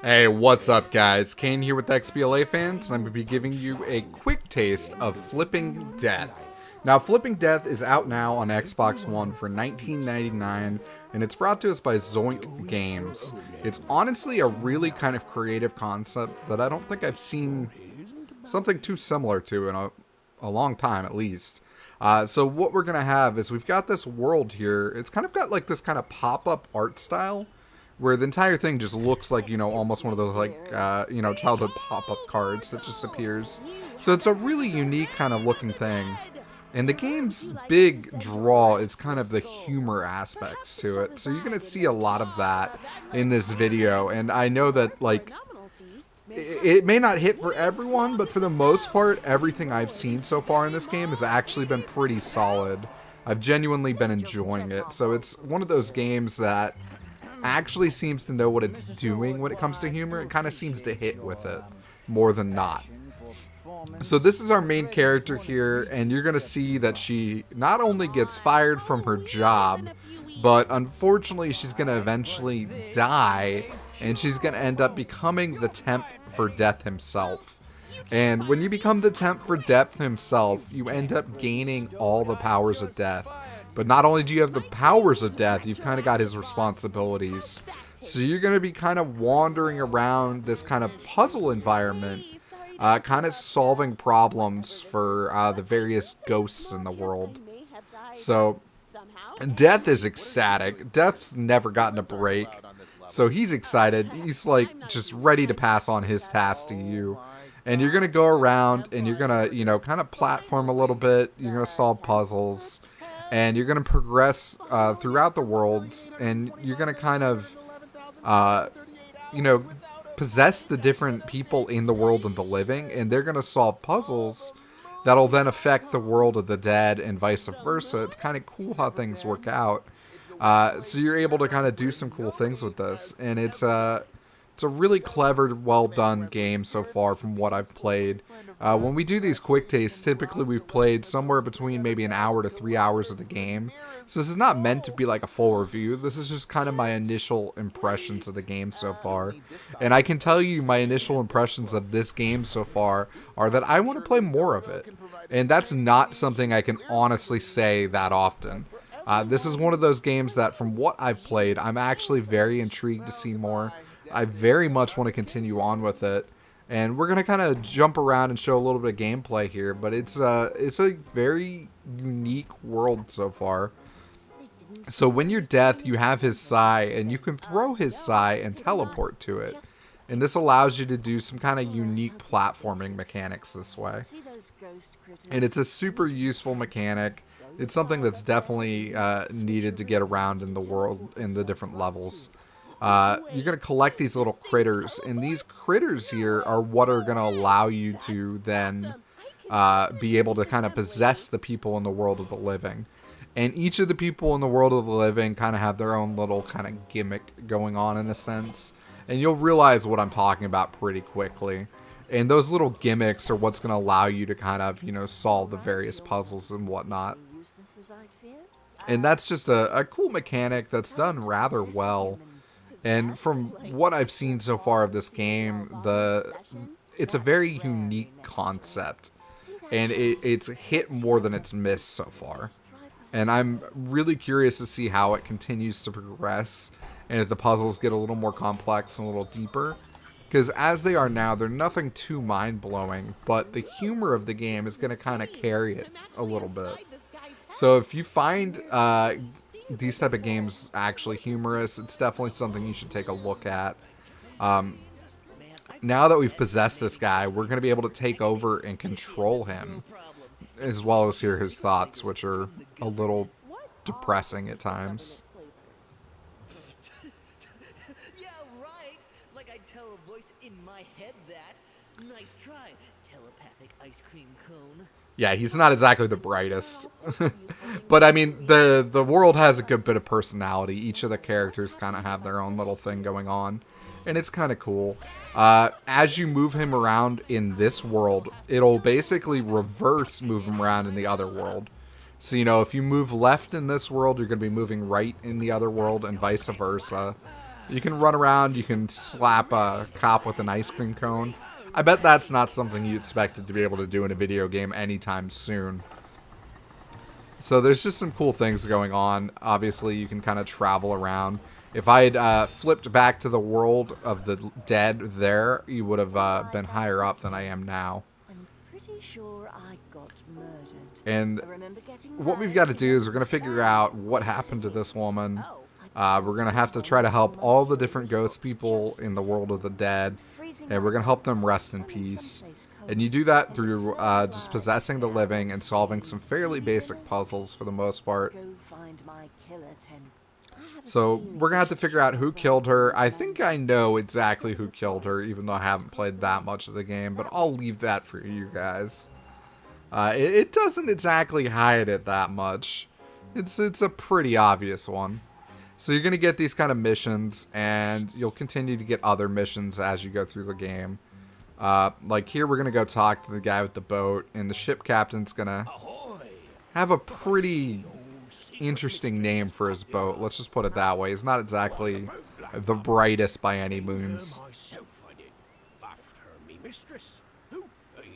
Hey, what's up guys? Kane here with XBLA fans, and I'm going to be giving you a quick taste of Flipping Death. Now, Flipping Death is out now on Xbox One for $19.99, and it's brought to us by Zoink Games. It's honestly a really kind of creative concept that I don't think I've seen something too similar to in a long time, at least. So what we're going to have is we've got this world here. It's kind of got like this kind of pop-up art style, where the entire thing just looks like, almost one of those, like, childhood pop-up cards that just appears. So it's a really unique kind of looking thing. And the game's big draw is kind of the humor aspects to it. So you're going to see a lot of that in this video. And I know that, like, it may not hit for everyone, but for the most part, everything I've seen so far in this game has actually been pretty solid. I've genuinely been enjoying it. So it's one of those games that actually seems to know what it's doing when it comes to humor. It kind of seems to hit with it more than not. So this is our main character here, and you're going to see that she not only gets fired from her job, but unfortunately she's going to eventually die, and she's going to end up becoming the temp for Death himself. And when you become the temp for Death himself, you end up gaining all the powers of Death. But not only do you have the powers of Death, you've kind of got his responsibilities. So you're going to be kind of wandering around this kind of puzzle environment, kind of solving problems for the various ghosts in the world. So Death is ecstatic. Death's never gotten a break. So he's excited. He's like just ready to pass on his task to you. And you're going to go around and you're going to, kind of platform a little bit. You're going to solve puzzles. And you're going to progress throughout the worlds, and you're going to kind of, possess the different people in the world of the living, and they're going to solve puzzles that'll then affect the world of the dead and vice versa. It's kind of cool how things work out. So you're able to kind of do some cool things with this, and it's a really clever, well-done game so far from what I've played. When we do these quick tastes, typically we've played somewhere between maybe an hour to 3 hours of the game. So this is not meant to be like a full review. This is just kind of my initial impressions of the game so far. And I can tell you my initial impressions of this game so far are that I want to play more of it. And that's not something I can honestly say that often. This is one of those games that from what I've played, I'm actually very intrigued to see more. I very much want to continue on with it. And we're going to kind of jump around and show a little bit of gameplay here, but it's a very unique world so far. So when you're Death, you have his Sai, and you can throw his Sai and teleport to it. And this allows you to do some kind of unique platforming mechanics this way. And it's a super useful mechanic. It's something that's definitely needed to get around in the world, in the different levels. You're going to collect these little critters, and these critters here are what are going to allow you to then be able to kind of possess the people in the world of the living. And each of the people in the world of the living kind of have their own little kind of gimmick going on in a sense. And you'll realize what I'm talking about pretty quickly. And those little gimmicks are what's going to allow you to kind of, solve the various puzzles and whatnot. And that's just a cool mechanic that's done rather well. And from what I've seen so far of this game, it's a very unique concept. And it's hit more than it's missed so far. And I'm really curious to see how it continues to progress. And if the puzzles get a little more complex and a little deeper. Because as they are now, they're nothing too mind-blowing. But the humor of the game is going to kind of carry it a little bit. So if you find these type of games actually humorous, it's definitely something you should take a look at. Now that we've possessed this guy, we're going to be able to take over and control him, as well as hear his thoughts, which are a little depressing at times. Yeah, right. Like I'd tell a voice in my head that. Nice try, telepathic ice cream cone. Yeah, he's not exactly the brightest. But, I mean, the world has a good bit of personality. Each of the characters kind of have their own little thing going on. And it's kind of cool. As you move him around in this world, it'll basically reverse move him around in the other world. So, if you move left in this world, you're going to be moving right in the other world and vice versa. You can run around, you can slap a cop with an ice cream cone. I bet that's not something you expected to be able to do in a video game anytime soon. So there's just some cool things going on. Obviously, you can kind of travel around. If I had flipped back to the world of the dead there, you would have been higher up than I am now. I'm pretty sure I got murdered. And I remember getting what we've got to do is we're going to figure out what happened to this woman. We're going to have to try to help all the different ghost people in the world of the dead. And we're going to help them rest in peace. And you do that through just possessing the living and solving some fairly basic puzzles for the most part. Go find my killer, Ten. So we're going to have to figure out who killed her. I think I know exactly who killed her, even though I haven't played that much of the game. But I'll leave that for you guys. It doesn't exactly hide it that much. It's a pretty obvious one. So you're going to get these kind of missions, and you'll continue to get other missions as you go through the game. Like here, we're going to go talk to the guy with the boat, and the ship captain's going to have a pretty interesting name for his boat. Let's just put it that way. He's not exactly the brightest by any means. Myself I did. After me mistress, who,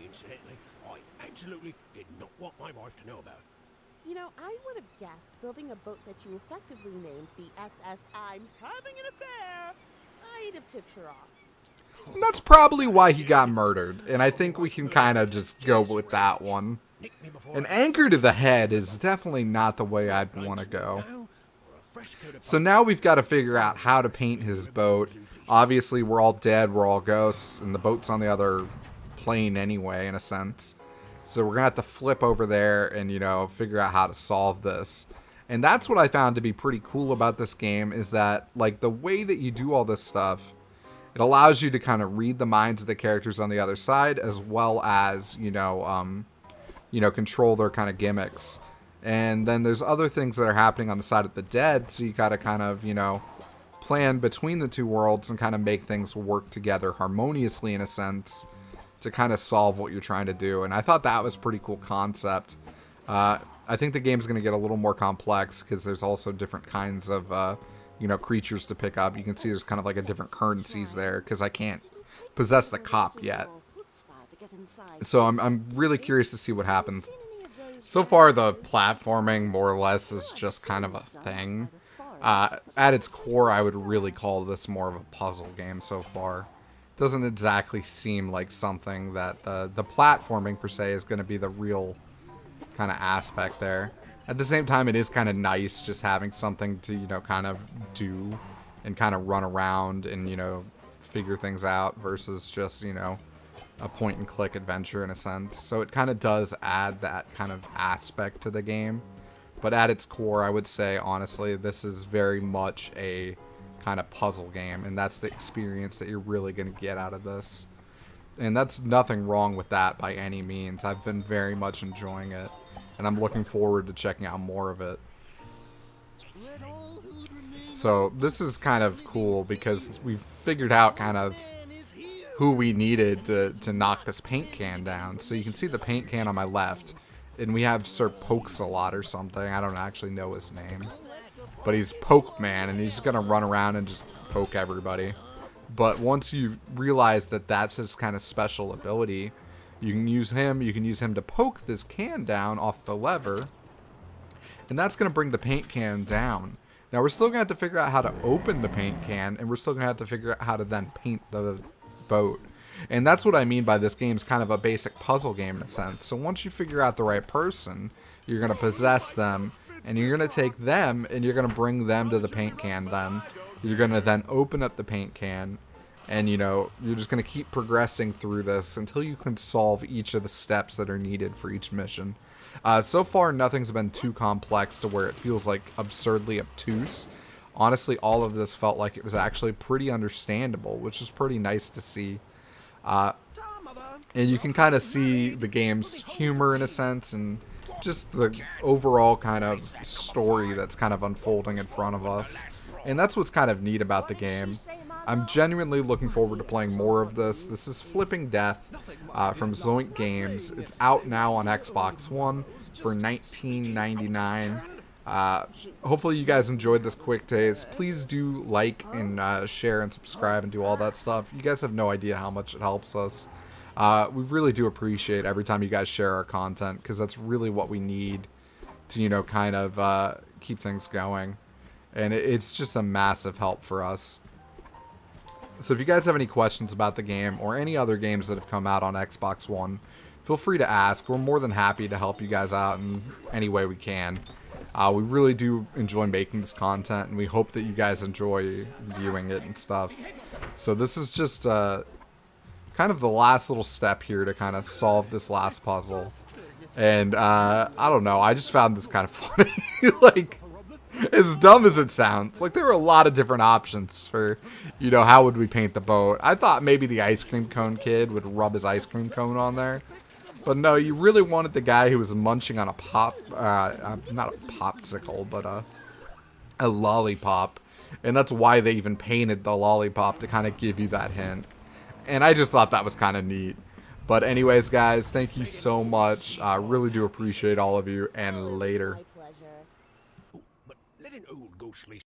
incidentally, I absolutely did not want my wife to know about. You know, I would have guessed building a boat that you effectively named the SS I'm having an affair, I'd have tipped her off. And that's probably why he got murdered, and I think we can kind of just go with that one. An anchor to the head is definitely not the way I'd want to go. So now we've got to figure out how to paint his boat. Obviously, we're all dead, we're all ghosts, and the boat's on the other plane anyway, in a sense. So we're going to have to flip over there and, you know, figure out how to solve this. And that's what I found to be pretty cool about this game, is that, like, the way that you do all this stuff, it allows you to kind of read the minds of the characters on the other side, as well as, you know, control their kind of gimmicks. And then there's other things that are happening on the side of the dead, so you got to kind of, you know, plan between the two worlds and kind of make things work together harmoniously, in a sense, to kind of solve what you're trying to do. And I thought that was a pretty cool concept. I think the game's going to get a little more complex because there's also different kinds of, you know, creatures to pick up. You can see there's kind of like a different currencies there because I can't possess the cop yet. So I'm really curious to see what happens. So far, the platforming, more or less, is just kind of a thing. At its core, I would really call this more of a puzzle game so far. Doesn't exactly seem like something that the platforming, per se, is going to be the real kind of aspect there. At the same time, it is kind of nice just having something to, you know, kind of do and kind of run around and, you know, figure things out versus just, you know, a point-and-click adventure in a sense. So it kind of does add that kind of aspect to the game. But at its core, I would say, honestly, this is very much a kind of puzzle game, and that's the experience that you're really going to get out of this. And that's nothing wrong with that by any means. I've been very much enjoying it, and I'm looking forward to checking out more of it. So this is kind of cool because we've figured out kind of who we needed to knock this paint can down. So you can see the paint can on my left, and we have Sir Pokes-a-Lot or something. I don't actually know his name, but he's Poke Man, and he's gonna run around and just poke everybody. But once you realize that that's his kind of special ability, you can use him to poke this can down off the lever, and that's going to bring the paint can down. Now we're still going to have to figure out how to open the paint can, and we're still going to have to figure out how to then paint the boat. And that's what I mean by this game's kind of a basic puzzle game in a sense. So once you figure out the right person, you're going to possess them, and you're going to take them and you're going to bring them to the paint can. Then you're going to then open up the paint can, and, you know, you're just going to keep progressing through this until you can solve each of the steps that are needed for each mission. So far, nothing's been too complex to where it feels like absurdly obtuse. Honestly, all of this felt like it was actually pretty understandable, which is pretty nice to see. And you can kind of see the game's humor in a sense, and just the overall kind of story that's kind of unfolding in front of us. And that's what's kind of neat about the game. I'm genuinely looking forward to playing more of this. This is Flipping Death from Zoink Games. It's out now on Xbox One for $19.99. Hopefully you guys enjoyed this quick taste. Please do like and share and subscribe and do all that stuff. You guys have no idea how much it helps us. We really do appreciate every time you guys share our content, because that's really what we need to, you know, kind of keep things going. And it's just a massive help for us. So if you guys have any questions about the game or any other games that have come out on Xbox One, feel free to ask. We're more than happy to help you guys out in any way we can. We really do enjoy making this content, and we hope that you guys enjoy viewing it and stuff. So this is just kind of the last little step here to kind of solve this last puzzle. And I don't know, I just found this kind of funny. Like, as dumb as it sounds, like there were a lot of different options for, you know, how would we paint the boat. I thought maybe the ice cream cone kid would rub his ice cream cone on there. But no, you really wanted the guy who was munching on a not a popsicle, but a lollipop. And that's why they even painted the lollipop, to kind of give you that hint. And I just thought that was kind of neat. But anyways, guys, thank you so much. I really do appreciate all of you, and later. But let an old ghostly